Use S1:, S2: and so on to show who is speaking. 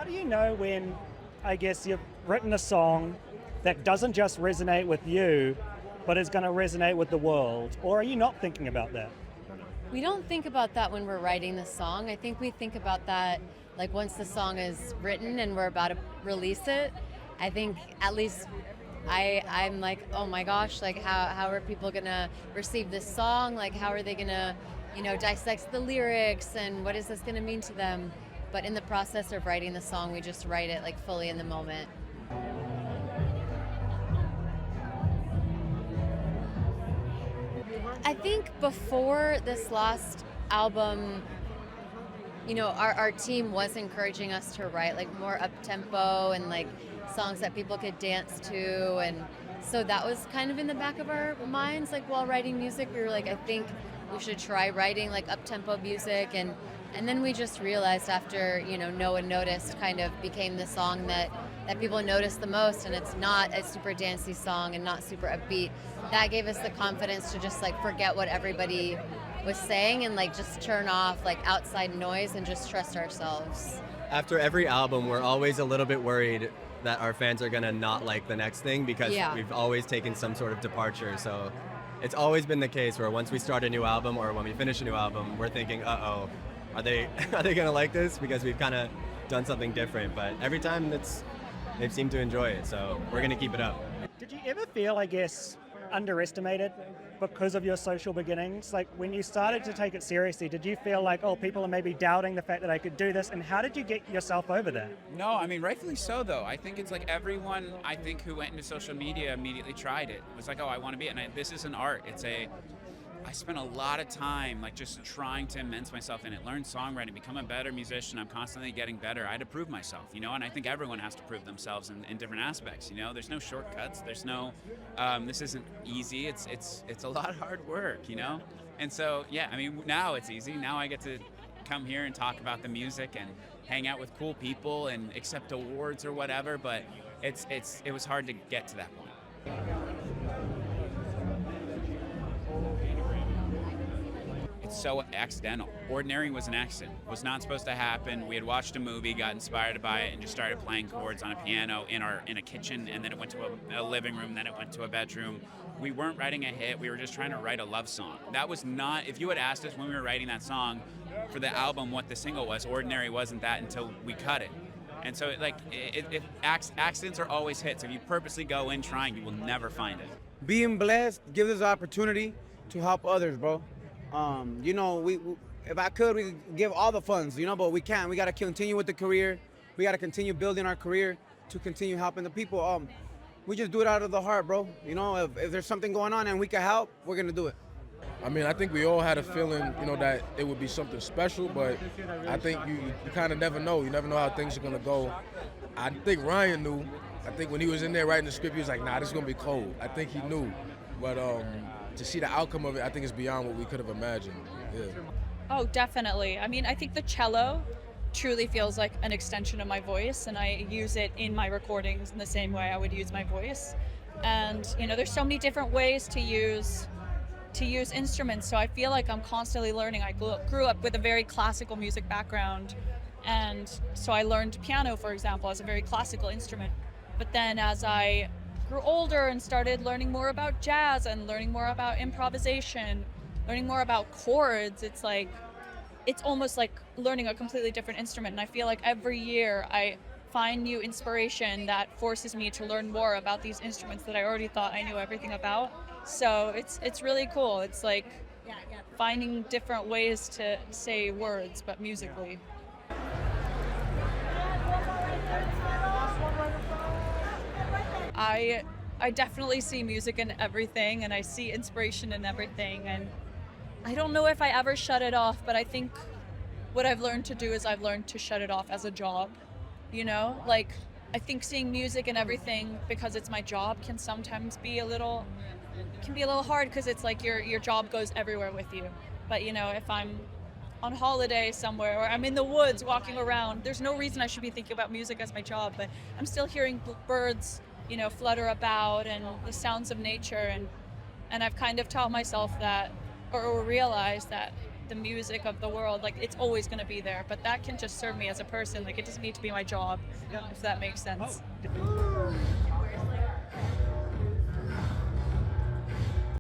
S1: do you know when, I guess, you've written a song that doesn't just resonate with you, but is going to resonate with the world? Or are you not thinking about that?
S2: We don't think about that when we're writing the song. I think we think about that like once the song is written and we're about to release it. I think at least I'm like, oh my gosh, like how are people gonna receive this song? Like how are they gonna, dissect the lyrics and what is this gonna mean to them? But in the process of writing the song, we just write it like fully in the moment. I think before this last album, our team was encouraging us to write like more up-tempo and like songs that people could dance to, and so that was kind of in the back of our minds. Like while writing music, we were like, I think we should try writing like up-tempo music, and then we just realized after No One Noticed kind of became the song that people noticed the most, and it's not a super dancey song and not super upbeat. That gave us the confidence to just like forget what everybody was saying and like just turn off like outside noise and just trust ourselves.
S3: After every album, we're always a little bit worried that our fans are gonna not like the next thing because we've always taken some sort of departure. So it's always been the case where once we start a new album or when we finish a new album, we're thinking, uh-oh, are they gonna like this? Because we've kind of done something different. But every time they've seemed to enjoy it, so we're gonna keep it up.
S1: Did you ever feel, I guess, underestimated because of your social beginnings? Like when you started to take it seriously, did you feel like, oh, people are maybe doubting the fact that I could do this? And how did you get yourself over that?
S4: No, I mean, rightfully so, though. I think it's like everyone, I think, who went into social media immediately tried it. It was like, oh, I want to be it. And this is an art. I spent a lot of time like just trying to immerse myself in it, learn songwriting, become a better musician. I'm constantly getting better. I had to prove myself, and I think everyone has to prove themselves in different aspects. There's no shortcuts. There's no, this isn't easy. It's a lot of hard work, And so, yeah, I mean, now it's easy. Now I get to come here and talk about the music and hang out with cool people and accept awards or whatever. But it was hard to get to that point. It's so accidental. Ordinary was an accident. It was not supposed to happen. We had watched a movie, got inspired by it, and just started playing chords on a piano in a kitchen, and then it went to a living room, then it went to a bedroom. We weren't writing a hit. We were just trying to write a love song. That was not, if you had asked us when we were writing that song for the album what the single was, Ordinary wasn't that until we cut it. And so accidents are always hits. If you purposely go in trying, you will never find it.
S5: Being blessed gives us the opportunity to help others, bro. We if I could, we could give all the funds, but we can't. We got to continue with the career. We got to continue building our career to continue helping the people. We just do it out of the heart, bro. If there's something going on and we can help, we're going to do it.
S6: I mean, I think we all had a feeling, that it would be something special, but I think you kind of never know. You never know how things are going to go. I think Ryan knew. I think when he was in there writing the script, he was like, nah, this is going to be cold. I think he knew. But to see the outcome of it, I think it's beyond what we could have imagined. Yeah.
S7: Oh, definitely. I mean, I think the cello truly feels like an extension of my voice, and I use it in my recordings in the same way I would use my voice. And, there's so many different ways to use instruments, so I feel like I'm constantly learning. I grew up with a very classical music background, and so I learned piano, for example, as a very classical instrument. But then as I grew older and started learning more about jazz and learning more about improvisation, learning more about chords, it's almost like learning a completely different instrument. And I feel like every year I find new inspiration that forces me to learn more about these instruments that I already thought I knew everything about. So it's really cool. It's like finding different ways to say words, but musically. I definitely see music in everything, and I see inspiration in everything, and I don't know if I ever shut it off, but I think what I've learned to do is I've learned to shut it off as a job, Like, I think seeing music in everything because it's my job can sometimes be a little hard because it's like your job goes everywhere with you. But, if I'm on holiday somewhere or I'm in the woods walking around, there's no reason I should be thinking about music as my job, but I'm still hearing birds flutter about and the sounds of nature, and I've kind of taught myself that or realized that the music of the world, like it's always going to be there, but that can just serve me as a person. Like it doesn't need to be my job, if that makes sense.
S1: Oh.